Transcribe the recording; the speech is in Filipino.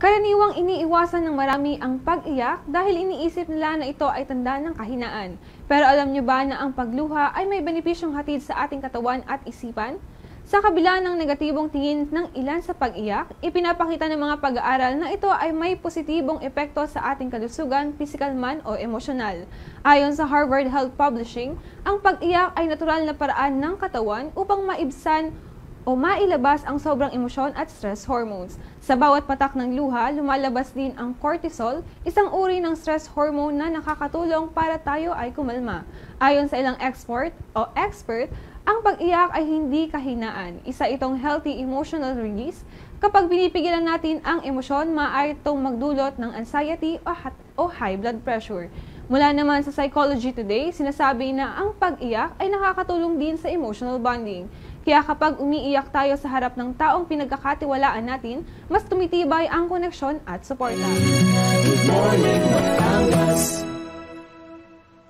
Karaniwang iniiwasan ng marami ang pag-iyak dahil iniisip nila na ito ay tanda ng kahinaan. Pero alam niyo ba na ang pagluha ay may benepisyong hatid sa ating katawan at isipan? Sa kabila ng negatibong tingin ng ilan sa pag-iyak, ipinapakita ng mga pag-aaral na ito ay may positibong epekto sa ating kalusugan, pisikal man o emosyonal. Ayon sa Harvard Health Publishing, ang pag-iyak ay natural na paraan ng katawan upang maibsan o mailabas ang sobrang emosyon at stress hormones. Sa bawat patak ng luha, lumalabas din ang cortisol, isang uri ng stress hormone na nakakatulong para tayo ay kumalma. Ayon sa ilang expert, ang pag-iyak ay hindi kahinaan. Isa itong healthy emotional release. Kapag pinipigilan natin ang emosyon, maaari itong magdulot ng anxiety o high blood pressure. Mula naman sa Psychology Today, sinasabi na ang pag-iyak ay nakakatulong din sa emotional bonding. Kaya kapag umiiyak tayo sa harap ng taong pinagkakatiwalaan natin, mas tumitibay ang koneksyon at suporta.